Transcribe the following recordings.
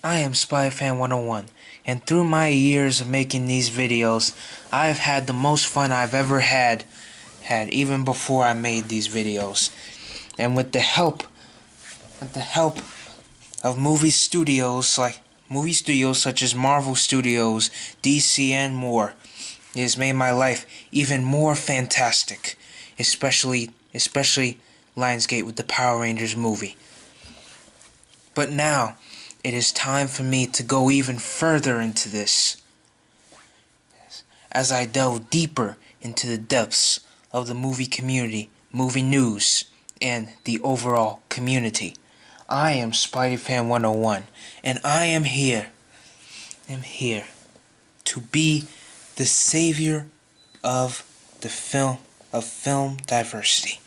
I am SpyFan 101, and through my years of making these videos, I have had the most fun I've ever had even before I made these videos. And with the help of movie studios such as Marvel Studios, DC, and more, it has made my life even more fantastic, especially Lionsgate with the Power Rangers movie. But now, it is time for me to go even further into this, as I delve deeper into the depths of the movie community, movie news, and the overall community. I am SpideyFan 101, and I am here to be the savior of film diversity.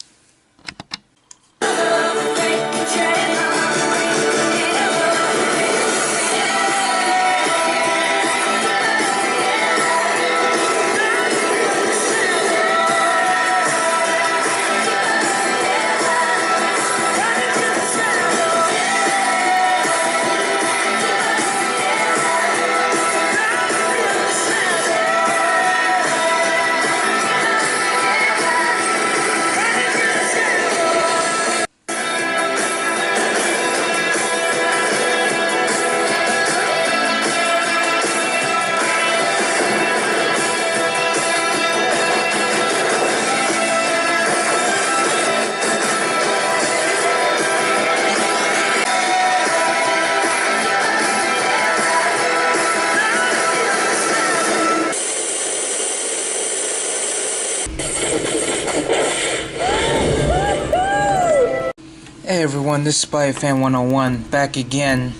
Hey everyone, this is SpyFan 101 back again.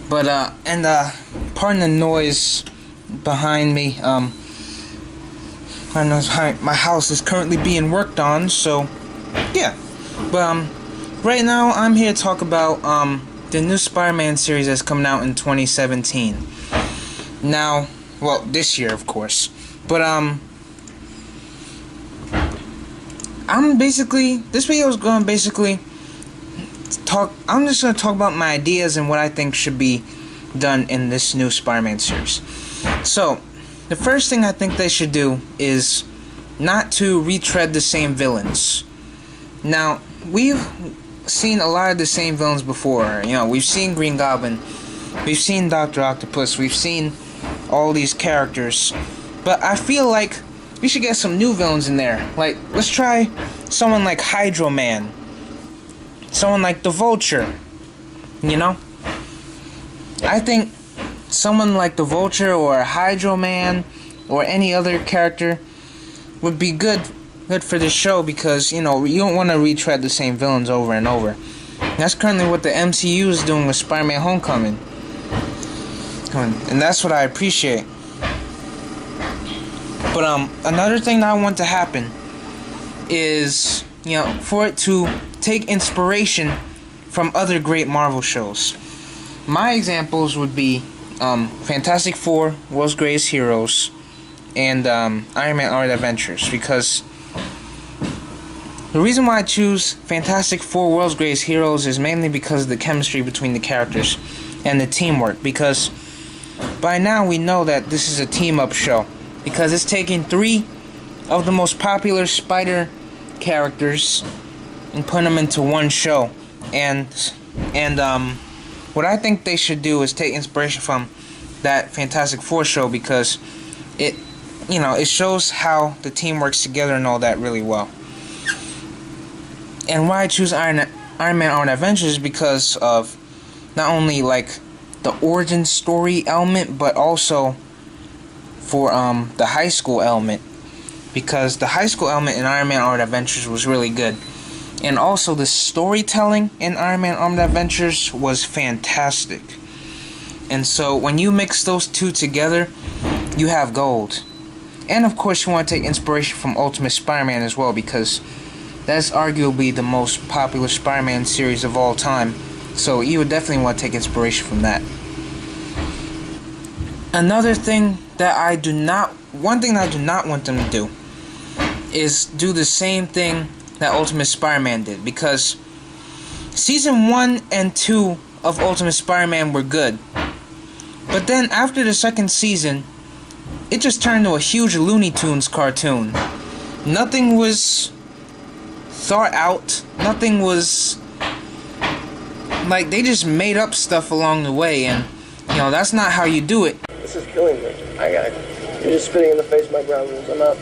But pardon the noise behind me. My house is currently being worked on, so yeah. But right now I'm here to talk about the new Spider-Man series that's coming out in 2017. Now, well, this year of course. But this video is going to I'm just going to talk about my ideas and what I think should be done in this new Spider-Man series. So, the first thing I think they should do is not to retread the same villains. Now, we've seen a lot of the same villains before. You know, we've seen Green Goblin, we've seen Dr. Octopus, we've seen all these characters. But I feel like we should get some new villains in there. Like, let's try someone like Hydro Man. Someone like the Vulture, you know? I think someone like the Vulture or Hydro Man or any other character would be good for the show, because, you know, you don't want to retread the same villains over and over. That's currently what the MCU is doing with Spider-Man Homecoming. And that's what I appreciate. But another thing that I want to happen is, you know, for it to take inspiration from other great Marvel shows. My examples would be Fantastic Four, World's Greatest Heroes, and Iron Man Art Adventures, because the reason why I choose Fantastic Four, World's Greatest Heroes is mainly because of the chemistry between the characters and the teamwork, because by now we know that this is a team-up show, because it's taking three of the most popular Spider characters and put them into one show. And what I think they should do is take inspiration from that Fantastic Four show, because it shows how the team works together and all that really well. And why I choose Iron Man Art Adventures is because of not only like the origin story element, but also for the high school element, because the high school element in Iron Man Art Adventures was really good. And also the storytelling in Iron Man Art Adventures was fantastic. And so when you mix those two together, you have gold. And of course you want to take inspiration from Ultimate Spider-Man as well, because that's arguably the most popular Spider-Man series of all time. So you would definitely want to take inspiration from that. One thing that I do not want them to do is do the same thing that Ultimate Spider-Man did, because Season 1 and 2 of Ultimate Spider-Man were good. But then after the second season, it just turned into a huge Looney Tunes cartoon. Nothing was thought out. Nothing was... like, they just made up stuff along the way, and, you know, that's not how you do it. This is killing me. You're just spitting in the face of my ground rules. I'm out.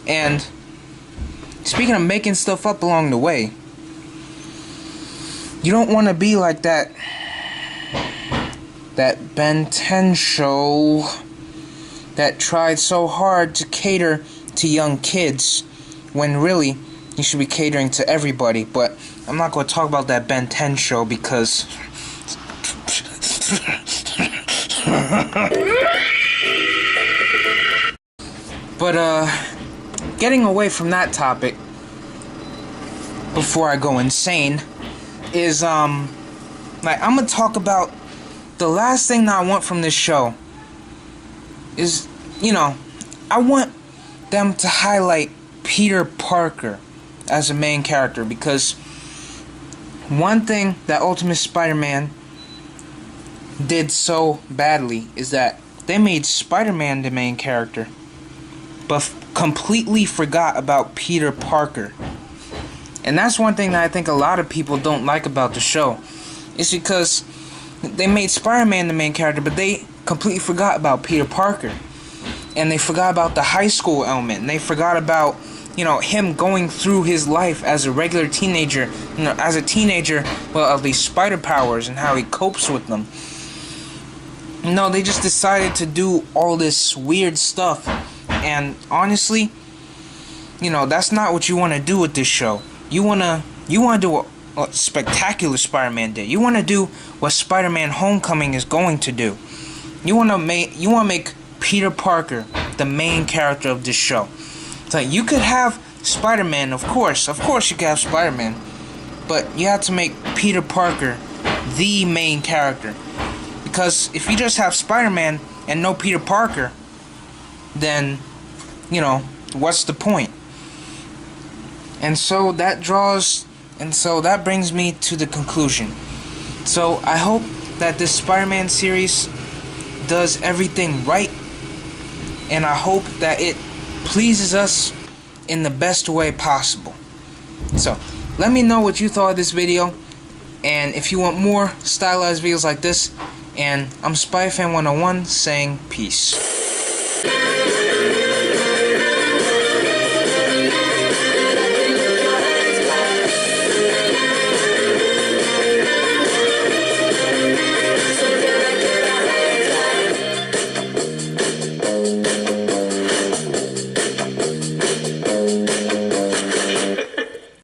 And speaking of making stuff up along the way, you don't want to be like that Ben 10 show that tried so hard to cater to young kids when really you should be catering to everybody. But I'm not going to talk about that Ben 10 show because but getting away from that topic before I go insane is like, I'm gonna talk about the last thing that I want from this show is, you know, I want them to highlight Peter Parker as a main character, because one thing that Ultimate Spider-Man did so badly is that they made Spider-Man the main character, but completely forgot about Peter Parker. And that's one thing that I think a lot of people don't like about the show. It's because they made Spider-Man the main character, but they completely forgot about Peter Parker. And they forgot about the high school element. And they forgot about, you know, him going through his life as a regular teenager. You know, as a teenager, well, of these spider powers and how he copes with them. No, they just decided to do all this weird stuff. And honestly, you know, that's not what you want to do with this show. You wanna do what Spectacular Spider-Man did. You want to do what Spider-Man Homecoming is going to do. You want to make Peter Parker the main character of this show. So you could have Spider-Man, of course you could have Spider-Man, but you have to make Peter Parker the main character. Because if you just have Spider-Man and no Peter Parker, then, you know, what's the point? And so that brings me to the conclusion. So I hope that this Spider-Man series does everything right, and I hope that it pleases us in the best way possible. So let me know what you thought of this video, and if you want more stylized videos like this. And I'm SpyFan101 saying peace.